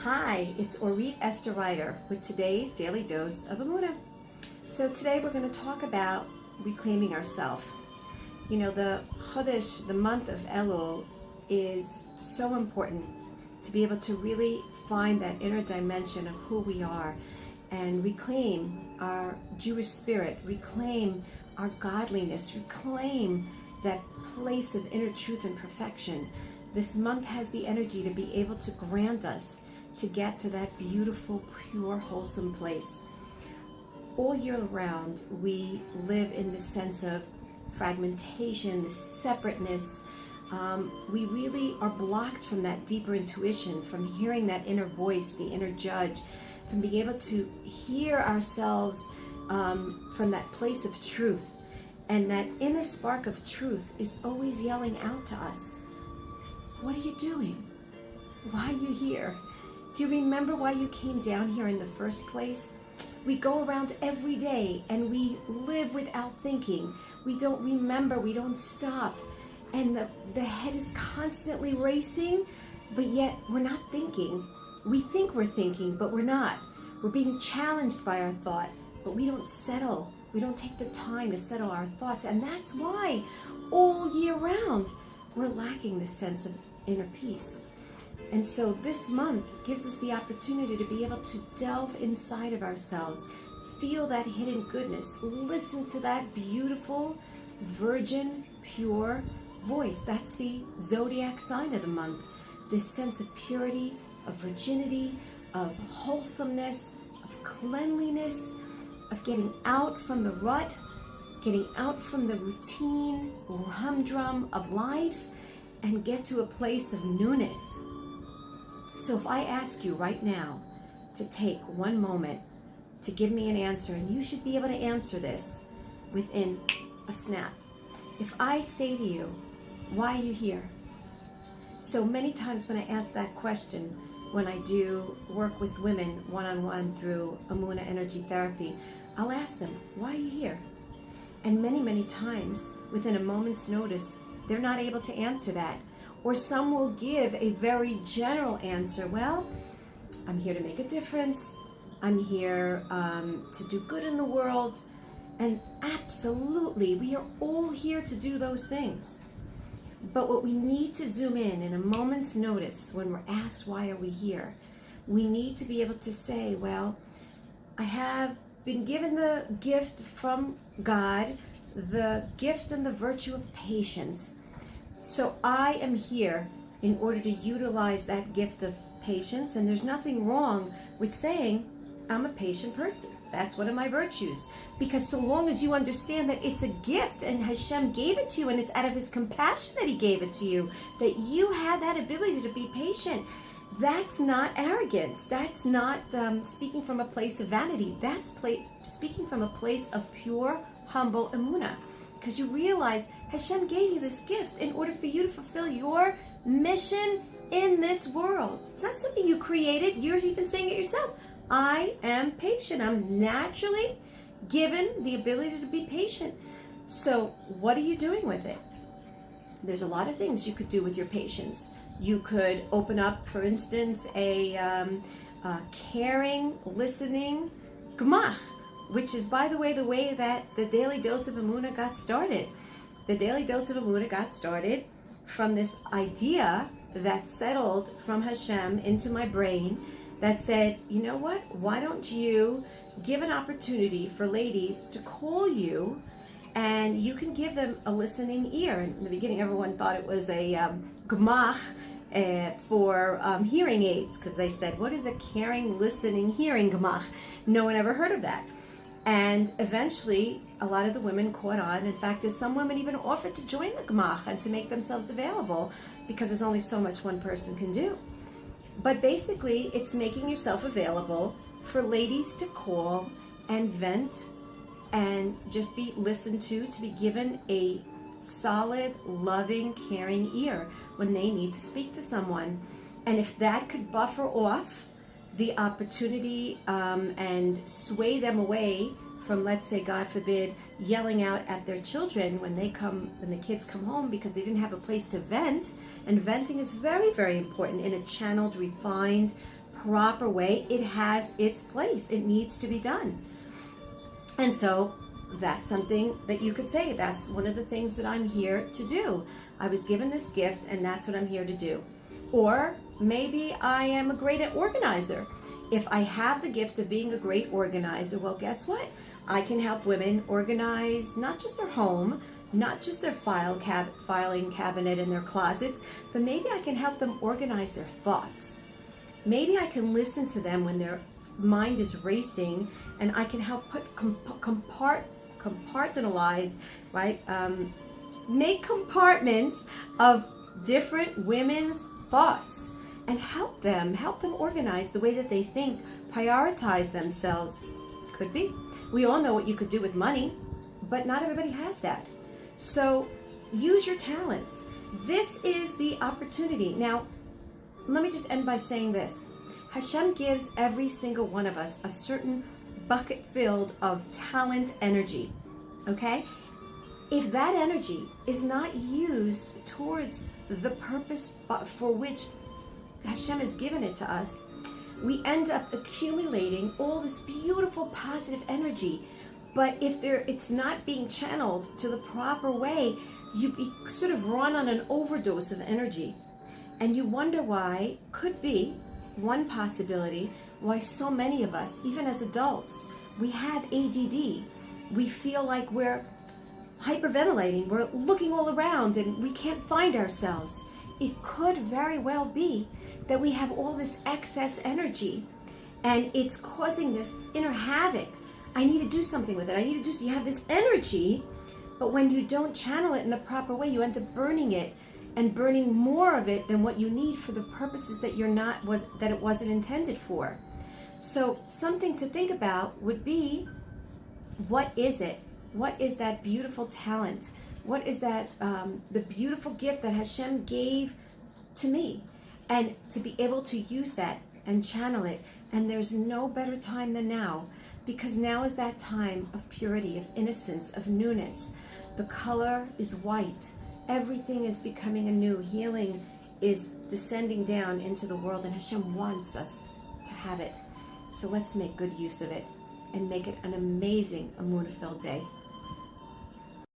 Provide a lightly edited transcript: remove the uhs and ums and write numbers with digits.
Hi, it's Orit Esther Riter with today's Daily Dose of Emuna. So today we're going to talk about reclaiming ourselves. You know, the Chodesh, the month of Elul, is so important to be able to really find that inner dimension of who we are and reclaim our Jewish spirit, reclaim our godliness, reclaim that place of inner truth and perfection. This month has the energy to be able to grant us to get to that beautiful, pure, wholesome place. All year round, we live in this sense of fragmentation, this separateness. We really are blocked from that deeper intuition, from hearing that inner voice, the inner judge, from being able to hear ourselves from that place of truth. And that inner spark of truth is always yelling out to us, what are you doing? Why are you here? Do you remember why you came down here in the first place? We go around every day and we live without thinking. We don't remember, we don't stop. And the head is constantly racing, but yet we're not thinking. We think we're thinking, but we're not. We're being challenged by our thought, but we don't settle. We don't take the time to settle our thoughts. And that's why all year round, we're lacking this sense of inner peace. And so this month gives us the opportunity to be able to delve inside of ourselves, feel that hidden goodness, listen to that beautiful, virgin, pure voice. That's the zodiac sign of the month. This sense of purity, of virginity, of wholesomeness, of cleanliness, of getting out from the rut, getting out from the routine, humdrum of life, and get to a place of newness. So if I ask you right now to take one moment to give me an answer, and you should be able to answer this within a snap. If I say to you, why are you here? So many times when I ask that question, when I do work with women one-on-one through Emuna energy therapy, I'll ask them, why are you here? And many, many times, within a moment's notice, they're not able to answer that. Or some will give a very general answer. Well, I'm here to make a difference. I'm here to do good in the world. And absolutely, we are all here to do those things. But what we need to zoom in a moment's notice when we're asked, why are we here? We need to be able to say, well, I have been given the gift from God, the gift and the virtue of patience. So I am here in order to utilize that gift of patience, and there's nothing wrong with saying, I'm a patient person. That's one of my virtues. Because so long as you understand that it's a gift and Hashem gave it to you and it's out of His compassion that He gave it to you, that you have that ability to be patient, that's not arrogance. That's not speaking from a place of vanity. That's speaking from a place of pure, humble Emuna. Because you realize Hashem gave you this gift in order for you to fulfill your mission in this world. It's not something you created. You're even saying it yourself. I am patient. I'm naturally given the ability to be patient. So what are you doing with it? There's a lot of things you could do with your patience. You could open up, for instance, a caring, listening gemach, which is, by the way that the Daily Dose of Emuna got started. The Daily Dose of Emuna got started from this idea that settled from Hashem into my brain that said, you know what? Why don't you give an opportunity for ladies to call you, and you can give them a listening ear. In the beginning, everyone thought it was a gemach for hearing aids, because they said, what is a caring, listening, hearing gemach? No one ever heard of that. And eventually, a lot of the women caught on. In fact, some women even offered to join the gemach and to make themselves available, because there's only so much one person can do. But basically, it's making yourself available for ladies to call and vent and just be listened to be given a solid, loving, caring ear when they need to speak to someone. And if that could buffer off the opportunity and sway them away from, let's say, God forbid, yelling out at their children when the kids come home because they didn't have a place to vent. And venting is very, very important in a channeled, refined, proper way, it has its place. It needs to be done. And so that's something that you could say, that's one of the things that I'm here to do. I was given this gift and that's what I'm here to do. Or maybe I am a great organizer. If I have the gift of being a great organizer, well, guess what? I can help women organize not just their home, not just their filing cabinet and their closets, but maybe I can help them organize their thoughts. Maybe I can listen to them when their mind is racing, and I can help put compartmentalize, right? Make compartments of different women's thoughts and help them organize the way that they think, prioritize themselves. Could be. We all know what you could do with money, but not everybody has that. So use your talents. This is the opportunity. Now, let me just end by saying this. Hashem gives every single one of us a certain bucket filled of talent energy, okay? If that energy is not used towards the purpose for which Hashem has given it to us, we end up accumulating all this beautiful positive energy. But if it's not being channeled to the proper way, you sort of run on an overdose of energy. And you wonder why, could be one possibility, why so many of us, even as adults, we have ADD. We feel like we're hyperventilating, we're looking all around and we can't find ourselves. It could very well be that we have all this excess energy and it's causing this inner havoc. I need to do something with it. You have this energy, but when you don't channel it in the proper way, you end up burning it and burning more of it than what you need for the purposes that it wasn't intended for. So something to think about would be, what is it? What is that beautiful talent? What is that the beautiful gift that Hashem gave to me? And to be able to use that and channel it. And there's no better time than now, because now is that time of purity, of innocence, of newness. The color is white. Everything is becoming anew. Healing is descending down into the world, and Hashem wants us to have it. So let's make good use of it and make it an amazing Emuna-filled day.